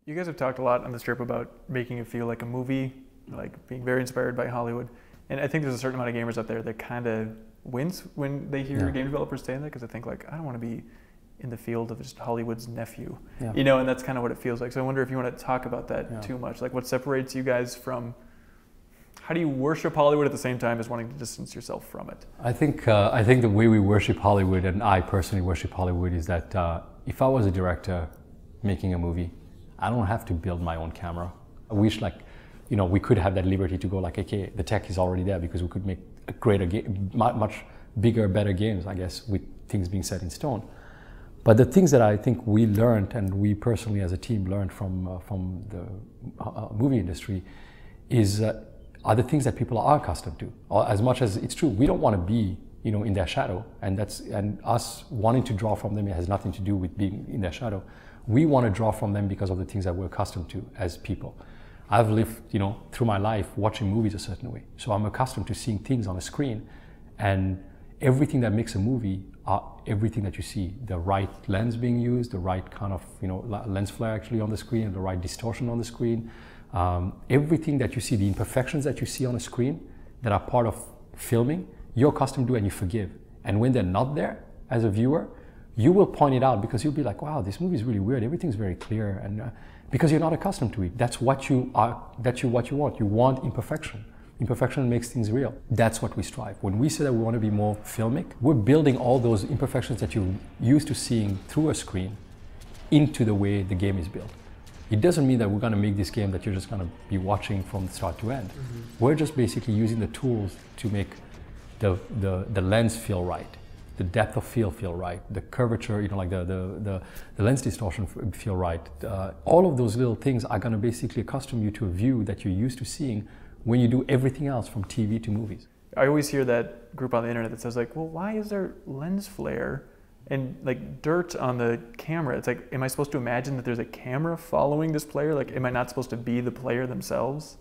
You guys have talked a lot on the strip about making it feel like a movie, like being very inspired by Hollywood. And I think there's a certain amount of gamers out there that kind of wince when they hear game developers saying that, because I think like, I don't want to be in the field of just Hollywood's nephew, you know, and that's kind of what it feels like. So I wonder if you want to talk about that too much, like what separates you guys from, how do you worship Hollywood at the same time as wanting to distance yourself from it? I think the way we worship Hollywood, and I personally worship Hollywood, is that if I was a director making a movie, I don't have to build my own camera. I wish, like, you know, we could have that liberty to go like, okay, the tech is already there, because we could make a greater game, much bigger, better games, I guess, with things being set in stone. But the things that I think we learned, and we personally as a team learned from the movie industry, are the things that people are accustomed to. As much as it's true, we don't want to be, you know, in their shadow, and us wanting to draw from them, it has nothing to do with being in their shadow. We want to draw from them because of the things that we're accustomed to as people. I've lived, you know, through my life watching movies a certain way, so I'm accustomed to seeing things on a screen, and everything that makes a movie, everything that you see, the right lens being used, the right kind of, you know, lens flare actually on the screen, the right distortion on the screen, everything that you see, the imperfections that you see on a screen that are part of filming, you're accustomed to and you forgive. And when they're not there as a viewer, you will point it out, because you'll be like, wow, this movie is really weird, everything's very clear, and because you're not accustomed to it. That's what you are, that's what you want. You want imperfection. Imperfection makes things real. That's what we strive. When we say that we want to be more filmic, we're building all those imperfections that you're used to seeing through a screen into the way the game is built. It doesn't mean that we're going to make this game that you're just going to be watching from start to end. We're just basically using the tools to make the lens feel right, the depth of field feel right, the curvature, you know, like the lens distortion feel right. All of those little things are going to basically accustom you to a view that you're used to seeing when you do everything else from TV to movies. I always hear that group on the internet that says like, well, why is there lens flare and like dirt on the camera? It's like, am I supposed to imagine that there's a camera following this player? Like, am I not supposed to be the player themselves?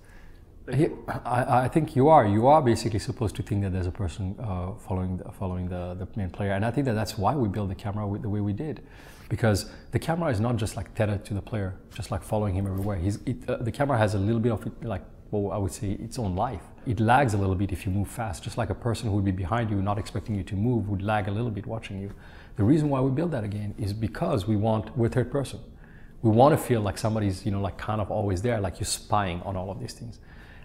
I think you are. You are basically supposed to think that there's a person following the main player, and I think that that's why we build the camera the way we did, because the camera is not just like tethered to the player, just like following him everywhere. The camera has a little bit of like, well, I would say its own life. It lags a little bit if you move fast, just like a person who would be behind you, not expecting you to move, would lag a little bit watching you. The reason why we build that again is because we're third person. We want to feel like somebody's, you know, like kind of always there, like you're spying on all of these things.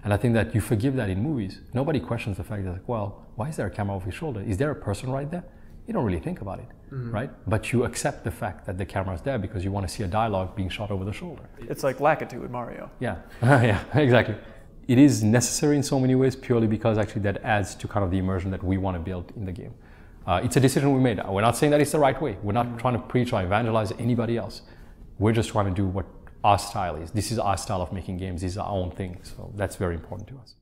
And I think that you forgive that in movies. Nobody questions the fact that, like, well, why is there a camera over your shoulder? Is there a person right there? You don't really think about it, right? But you accept the fact that the camera is there because you want to see a dialogue being shot over the shoulder. It's like Lakitu in Mario. Yeah, yeah, exactly. It is necessary in so many ways, purely because actually that adds to kind of the immersion that we want to build in the game. It's a decision we made. We're not saying that it's the right way. We're not trying to preach or evangelize anybody else. We're just trying to do what our style is. This is our style of making games. This is our own thing. So that's very important to us.